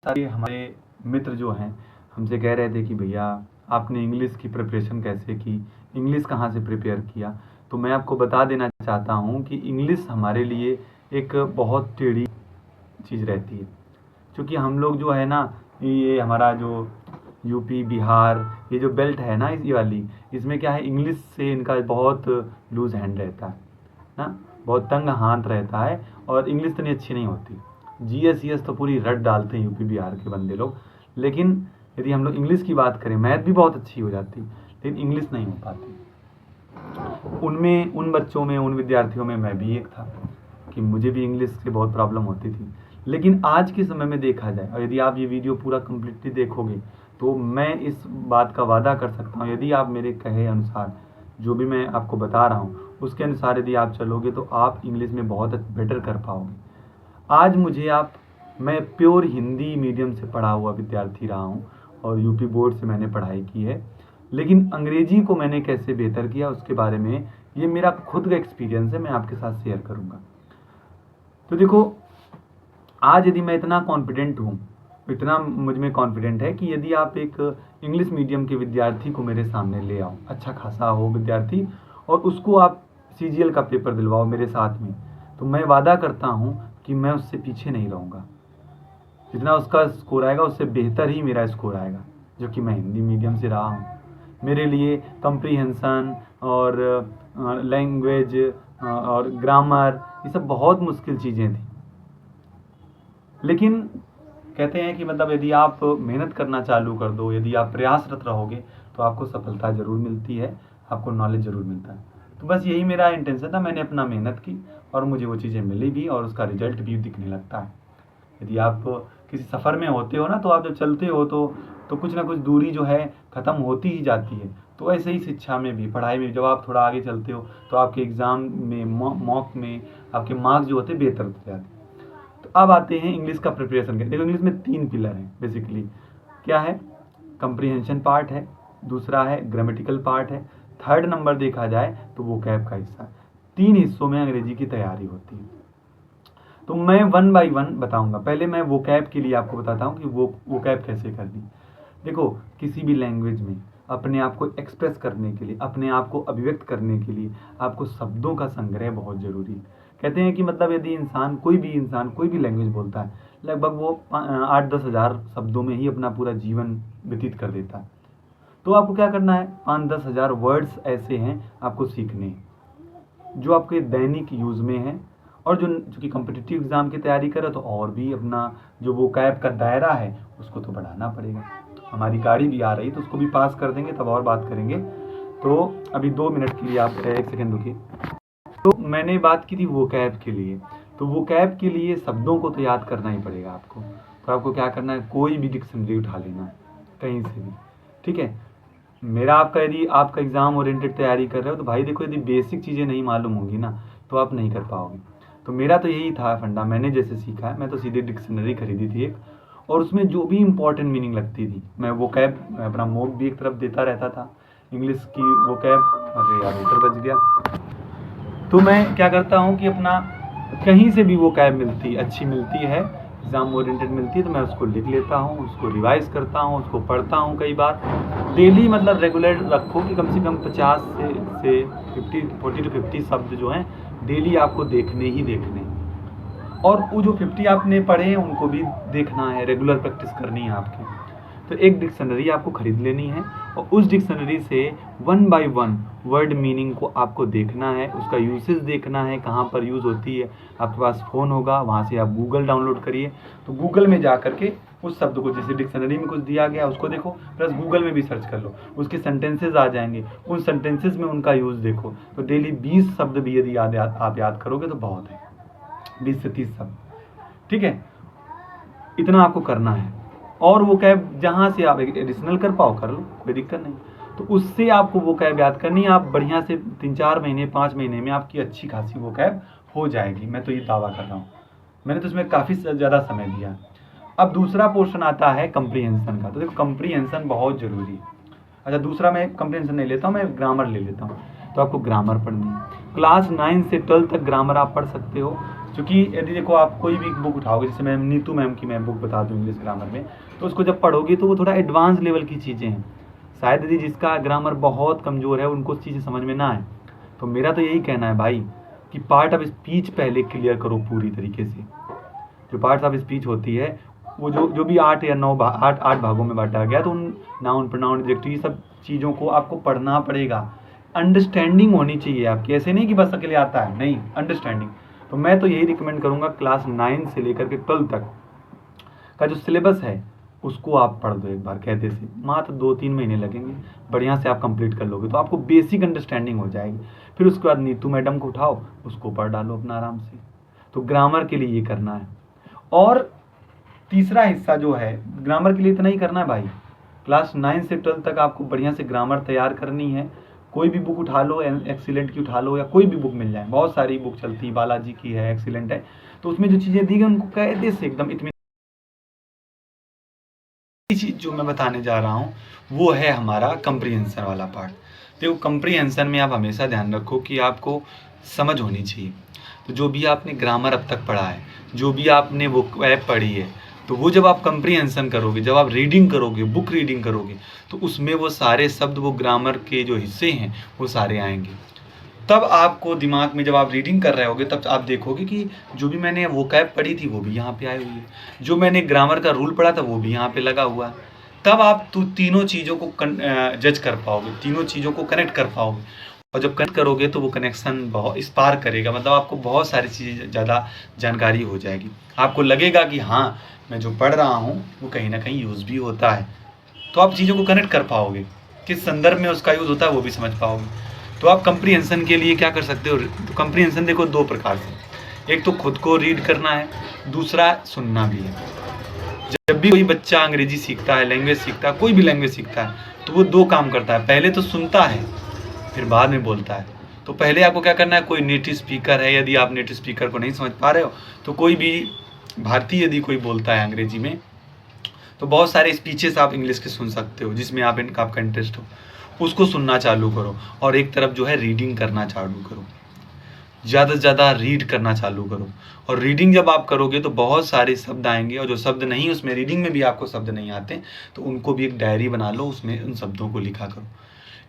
सारे हमारे मित्र जो हैं हमसे कह रहे थे कि भैया आपने इंग्लिश की प्रिपरेशन कैसे की, इंग्लिश कहाँ से प्रिपेयर किया। तो मैं आपको बता देना चाहता हूँ कि इंग्लिश हमारे लिए एक बहुत टेढ़ी चीज़ रहती है, क्योंकि हम लोग जो है ना, ये हमारा जो यूपी बिहार ये जो बेल्ट है ना, ये वाली, इसमें क्या है, इंग्लिश से इनका बहुत लूज हैंड रहता है ना, बहुत तंग हाथ रहता है और इंग्लिश इतनी अच्छी नहीं होती। जीएस ईएस तो पूरी रट डालते हैं यूपी बिहार के बंदे लोग, लेकिन यदि हम लोग इंग्लिश की बात करें, मैथ भी बहुत अच्छी हो जाती लेकिन इंग्लिश नहीं हो पाती। उनमें, उन बच्चों में, उन विद्यार्थियों में मैं भी एक था कि मुझे भी इंग्लिश से बहुत प्रॉब्लम होती थी। लेकिन आज के समय में देखा जाए, और यदि आप ये वीडियो पूरा कम्प्लीटली देखोगे, तो मैं इस बात का वादा कर सकता हूँ, यदि आप मेरे कहे अनुसार जो भी मैं आपको बता रहा हूँ उसके अनुसार यदि आप चलोगे तो आप इंग्लिश में बहुत बेटर कर पाओगे। आज मैं प्योर हिंदी मीडियम से पढ़ा हुआ विद्यार्थी रहा हूँ और यूपी बोर्ड से मैंने पढ़ाई की है, लेकिन अंग्रेजी को मैंने कैसे बेहतर किया उसके बारे में ये मेरा खुद का एक्सपीरियंस है, मैं आपके साथ शेयर करूँगा। तो देखो, आज यदि मैं इतना कॉन्फिडेंट हूँ, इतना मुझ में कॉन्फिडेंट है कि यदि आप एक इंग्लिश मीडियम के विद्यार्थी को मेरे सामने ले आओ, अच्छा खासा हो विद्यार्थी, और उसको आप सीजीएल का पेपर दिलवाओ मेरे साथ में, तो मैं वादा करता हूँ कि मैं उससे पीछे नहीं रहूँगा। जितना उसका स्कोर आएगा उससे बेहतर ही मेरा स्कोर आएगा, जो कि मैं हिंदी मीडियम से रहा हूँ। मेरे लिए कंप्रीहेंशन और लैंग्वेज और ग्रामर ये सब बहुत मुश्किल चीज़ें थी, लेकिन कहते हैं कि मतलब यदि आप मेहनत करना चालू कर दो, यदि आप प्रयासरत रहोगे तो आपको सफलता ज़रूर मिलती है, आपको नॉलेज ज़रूर मिलता है। तो बस यही मेरा इंटेंशन था, मैंने अपना मेहनत की और मुझे वो चीज़ें मिली भी और उसका रिजल्ट भी दिखने लगता है। यदि आप किसी सफ़र में होते हो ना, तो आप जब चलते हो तो कुछ ना कुछ दूरी जो है ख़त्म होती ही जाती है। तो ऐसे ही शिक्षा में भी, पढ़ाई में, जब आप थोड़ा आगे चलते हो तो आपके एग्ज़ाम में, मॉक में आपके मार्क्स जो होते हैं बेहतर होते जाते हैं। तो अब आते हैं इंग्लिश का प्रिपरेशन के। देखो, इंग्लिश में 3 पिलर हैं बेसिकली। क्या है? कंप्रीहेंशन पार्ट है, दूसरा है ग्रामेटिकल पार्ट है, थर्ड नंबर देखा जाए तो वोकैब का हिस्सा है। 3 हिस्सों में अंग्रेजी की तैयारी होती है। तो मैं 1 बाय 1 बताऊंगा। पहले मैं वोकैब के लिए आपको बताता हूँ कि वोकैब कैसे करनी। देखो, किसी भी लैंग्वेज में अपने आप को एक्सप्रेस करने के लिए, अपने आप को अभिव्यक्त करने के लिए आपको शब्दों का संग्रह बहुत ज़रूरी है। कहते हैं कि मतलब यदि कोई भी लैंग्वेज बोलता है, लगभग वो 8-10 हज़ार शब्दों में ही अपना पूरा जीवन व्यतीत कर देता है। तो आपको क्या करना है, 5-10 हज़ार वर्ड्स ऐसे हैं आपको सीखने हैं जो आपके दैनिक यूज़ में हैं, और जो कि कॉम्पिटिटिव एग्ज़ाम की तैयारी करे तो और भी अपना जो वोकैब का दायरा है उसको तो बढ़ाना पड़ेगा। हमारी गाड़ी भी आ रही है तो उसको भी पास कर देंगे, तब और बात करेंगे। तो अभी 2 मिनट के लिए आप 1 सेकेंड रुकिए। तो मैंने बात की थी वोकैब के लिए, तो वोकैब के लिए शब्दों को तो याद करना ही पड़ेगा आपको। तो आपको क्या करना है, कोई भी डिक्शनरी उठा लेना कहीं से भी, ठीक है। यदि आपका एग्ज़ाम ओरिएंटेड तैयारी कर रहे हो तो भाई देखो, यदि बेसिक चीज़ें नहीं मालूम होंगी ना तो आप नहीं कर पाओगे। तो मेरा तो यही था फंडा, मैंने जैसे सीखा है, मैं तो सीधे डिक्शनरी खरीदी थी एक, और उसमें जो भी इंपॉर्टेंट मीनिंग लगती थी मैं वोकैब अपना मॉक भी एक तरफ देता रहता था इंग्लिश की वोकैब। अरे यार, इधर बज गया। तो मैं क्या करता हूँ कि अपना कहीं से भी वोकैब अच्छी मिलती है, एग्ज़ाम ओरिएंटेड मिलती है, तो मैं उसको लिख लेता हूँ, उसको रिवाइज़ करता हूँ, उसको पढ़ता हूँ कई बार डेली। मतलब रेगुलर रखो कि कम से कम 50 से 40 to 50 शब्द जो हैं डेली आपको देखने ही देखने, और वो जो 50 आपने पढ़े हैं उनको भी देखना है, रेगुलर प्रैक्टिस करनी है आपकी। तो एक डिक्शनरी आपको खरीद लेनी है और उस डिक्शनरी से 1 बाय 1 वर्ड मीनिंग को आपको देखना है, उसका यूसेज देखना है, कहाँ पर यूज़ होती है। आपके पास फ़ोन होगा, वहाँ से आप गूगल डाउनलोड करिए, तो गूगल में जा कर के उस शब्द को, जैसे डिक्शनरी में कुछ दिया गया उसको देखो, प्लस गूगल में भी सर्च कर लो, उसके सेंटेंसेज आ जाएंगे, उन सेंटेंसेज में उनका यूज़ देखो। तो डेली 20 शब्द भी यदि आप याद करोगे तो बहुत है, 20 से 30 शब्द, ठीक है। इतना आपको करना है, और वो कैब जहाँ से आप एडिशनल कर पाओ कर लो, कोई दिक्कत नहीं। तो उससे आपको वो कैब याद करनी है, आप बढ़िया से 3-4 महीने 5 महीने में आपकी अच्छी खासी वो कैब हो जाएगी, मैं तो ये दावा कर रहा हूँ। मैंने तो इसमें काफ़ी ज़्यादा समय दिया। अब दूसरा पोर्शन आता है कंप्रीहेंशन का। तो देखो, कंप्रीहेंशन बहुत ज़रूरी है। अच्छा, दूसरा मैं कंप्रीहेंशन नहीं लेता हूँ, मैं ग्रामर ले लेता हूँ। तो आपको ग्रामर पढ़नी है। क्लास 9 से 12 तक ग्रामर आप पढ़ सकते हो, क्योंकि यदि देखो आप कोई भी बुक उठाओगे, जैसे मैं नीतू मैम की मैं बुक बता दूँ इंग्लिश ग्रामर में, तो उसको जब पढ़ोगे तो वो थोड़ा एडवांस लेवल की चीज़ें हैं। शायद यदि जिसका ग्रामर बहुत कमज़ोर है उनको चीज़ें समझ में ना आए। तो मेरा तो यही कहना है भाई कि पार्ट ऑफ स्पीच पहले क्लियर करो पूरी तरीके से। जो पार्ट्स ऑफ स्पीच होती है वो जो भी 8 या 9 8 भागों में बांटा गया, तो उन नाउन प्रोनाउन एडजेक्टिव ये सब चीज़ों को आपको पढ़ना पड़ेगा। अंडरस्टैंडिंग होनी चाहिए आपकी, ऐसे नहीं कि बस अकेले आता है, नहीं, अंडरस्टैंडिंग। तो मैं तो यही रिकमेंड करूँगा क्लास 9 से लेकर के 12 तक का जो सिलेबस है उसको आप पढ़ दो एक बार कहते से। मात्र 2-3 महीने लगेंगे, बढ़िया से आप कंप्लीट कर लोगे तो आपको बेसिक अंडरस्टैंडिंग हो जाएगी। फिर उसके बाद नीतू मैडम को उठाओ, उसको पढ़ डालो अपना आराम से। तो ग्रामर के लिए ये करना है। और तीसरा हिस्सा जो है ग्रामर के लिए इतना ही करना है भाई। क्लास 9 से 12 तक आपको बढ़िया से ग्रामर तैयार करनी है। कोई भी बुक उठा लो, एक्सीलेंट की उठा लो या कोई भी बुक मिल जाए, बहुत सारी बुक चलती है, बालाजी की है, एक्सीलेंट है, तो उसमें जो चीज़ें दी गई उनको कायदे से एकदम इतनी चीज़ जो मैं बताने जा रहा हूँ वो है हमारा कंप्रीहेंशन वाला पार्ट। देखो कंप्रीहेंशन में आप हमेशा ध्यान रखो कि आपको समझ होनी चाहिए। तो जो भी आपने ग्रामर अब तक पढ़ा है, जो भी आपने वोकैब पढ़ी है, तो वो जब आप कंप्रीहेंशन करोगे, जब आप रीडिंग करोगे, बुक रीडिंग करोगे, तो उसमें वो सारे शब्द, वो ग्रामर के जो हिस्से हैं वो सारे आएंगे। तब आपको दिमाग में जब आप रीडिंग कर रहे होगे तब आप देखोगे कि जो भी मैंने वोकैब पढ़ी थी वो भी यहाँ पे आई हुई है, जो मैंने ग्रामर का रूल पढ़ा था वो भी यहाँ पे लगा हुआ है। तब आप तीनों चीज़ों को जज कर पाओगे, तीनों चीज़ों को कनेक्ट कर पाओगे। और जब कनेक्ट करोगे तो वो कनेक्शन बहुत स्पार्क करेगा, मतलब आपको बहुत सारी चीज़ें ज़्यादा जानकारी हो जाएगी। आपको लगेगा कि हाँ मैं जो पढ़ रहा हूँ वो कहीं ना कहीं यूज़ भी होता है। तो आप चीज़ों को कनेक्ट कर पाओगे, किस संदर्भ में उसका यूज़ होता है वो भी समझ पाओगे। तो आप कंप्रीहेंशन के लिए क्या कर सकते हो? तो कंप्रीहेंशन देखो 2 प्रकार से, एक तो खुद को रीड करना है, दूसरा सुनना भी है। जब भी कोई बच्चा अंग्रेजी सीखता है, लैंग्वेज सीखता है, कोई भी लैंग्वेज सीखता है, तो वो 2 काम करता है। पहले तो सुनता है, फिर बाद में बोलता है। तो पहले आपको क्या करना है, कोई नेटिव स्पीकर है, यदि आप नेटिव स्पीकर को नहीं समझ पा रहे हो, तो कोई भी भारतीय यदि कोई बोलता है अंग्रेजी में, तो बहुत सारे स्पीचेस आप इंग्लिश के सुन सकते हो जिसमें आपका इंटरेस्ट हो, उसको सुनना चालू करो। और एक तरफ जो है रीडिंग करना चालू करो, ज़्यादा से ज़्यादा रीड करना चालू करो। और रीडिंग जब आप करोगे तो बहुत सारे शब्द आएंगे, और जो शब्द नहीं उसमें रीडिंग में भी आपको शब्द नहीं आते तो उनको भी एक डायरी बना लो, उसमें उन शब्दों को लिखा करो।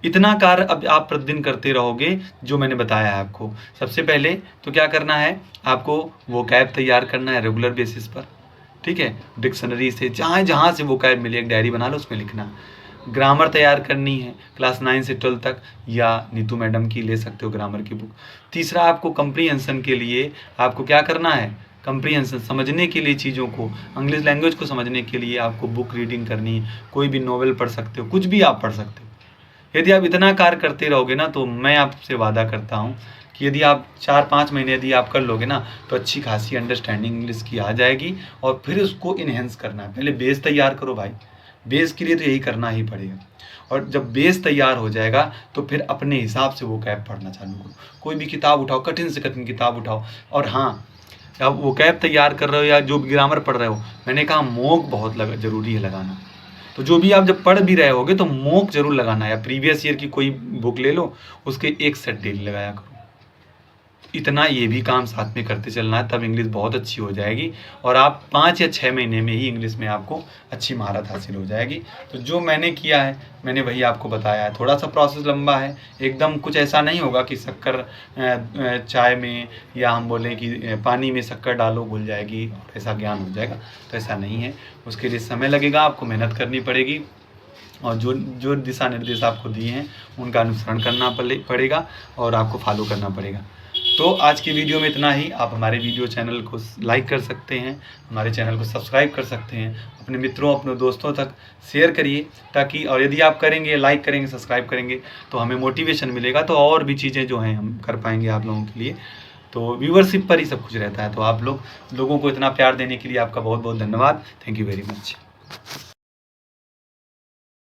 इतना कार्य अब आप प्रतिदिन करते रहोगे जो मैंने बताया है आपको। सबसे पहले तो क्या करना है, आपको वोकैब तैयार करना है रेगुलर बेसिस पर, ठीक है। डिक्शनरी से जहाँ से वोकैब मिले एक डायरी बना लो, उसमें लिखना। ग्रामर तैयार करनी है क्लास 9 से 12 तक, या नीतू मैडम की ले सकते हो ग्रामर की बुक। तीसरा आपको कंप्रीहेंशन के लिए आपको क्या करना है, कंप्रीहेंशन समझने के लिए, चीज़ों को, इंग्लिश लैंग्वेज को समझने के लिए आपको बुक रीडिंग करनी है। कोई भी नॉवेल पढ़ सकते हो, कुछ भी आप पढ़ सकते हो। यदि आप इतना कार्य करते रहोगे ना, तो मैं आपसे वादा करता हूँ कि यदि आप 4-5 महीने यदि आप कर लोगे ना, तो अच्छी खासी अंडरस्टैंडिंग इंग्लिश की आ जाएगी। और फिर उसको इन्हेंस करना है, पहले बेस तैयार करो भाई। बेस के लिए तो यही करना ही पड़ेगा। और जब बेस तैयार हो जाएगा तो फिर अपने हिसाब से वो कैब पढ़ना चालू करो। कोई भी किताब उठाओ, कठिन से कठिन किताब उठाओ। और हाँ, आप वो कैब तैयार कर रहे हो या जो ग्रामर पढ़ रहे हो, मैंने कहा मॉक बहुत ज़रूरी है लगाना। तो जो भी आप जब पढ़ भी रहे होगे तो मॉक जरूर लगाना है, या प्रीवियस ईयर की कोई बुक ले लो, उसके एक सेट डेली लगाया करो। इतना ये भी काम साथ में करते चलना है, तब इंग्लिश बहुत अच्छी हो जाएगी। और आप 5 या 6 महीने में ही इंग्लिश में आपको अच्छी महारत हासिल हो जाएगी। तो जो मैंने किया है मैंने वही आपको बताया है। थोड़ा सा प्रोसेस लंबा है, एकदम कुछ ऐसा नहीं होगा कि शक्कर चाय में, या हम बोलें कि पानी में शक्कर डालो घुल जाएगी और ऐसा ज्ञान हो जाएगा, तो ऐसा नहीं है। उसके लिए समय लगेगा, आपको मेहनत करनी पड़ेगी, और जो दिशा निर्देश आपको दिए हैं उनका अनुसरण करना पड़ेगा और आपको फॉलो करना पड़ेगा। तो आज की वीडियो में इतना ही। आप हमारे वीडियो चैनल को लाइक कर सकते हैं, हमारे चैनल को सब्सक्राइब कर सकते हैं, अपने मित्रों अपने दोस्तों तक शेयर करिए, ताकि, और यदि आप करेंगे, लाइक करेंगे, सब्सक्राइब करेंगे, तो हमें मोटिवेशन मिलेगा, तो और भी चीज़ें जो हैं हम कर पाएंगे आप लोगों के लिए। तो व्यूअरशिप पर ही सब कुछ रहता है। तो आप लोगों को इतना प्यार देने के लिए आपका बहुत बहुत धन्यवाद। Thank you very much.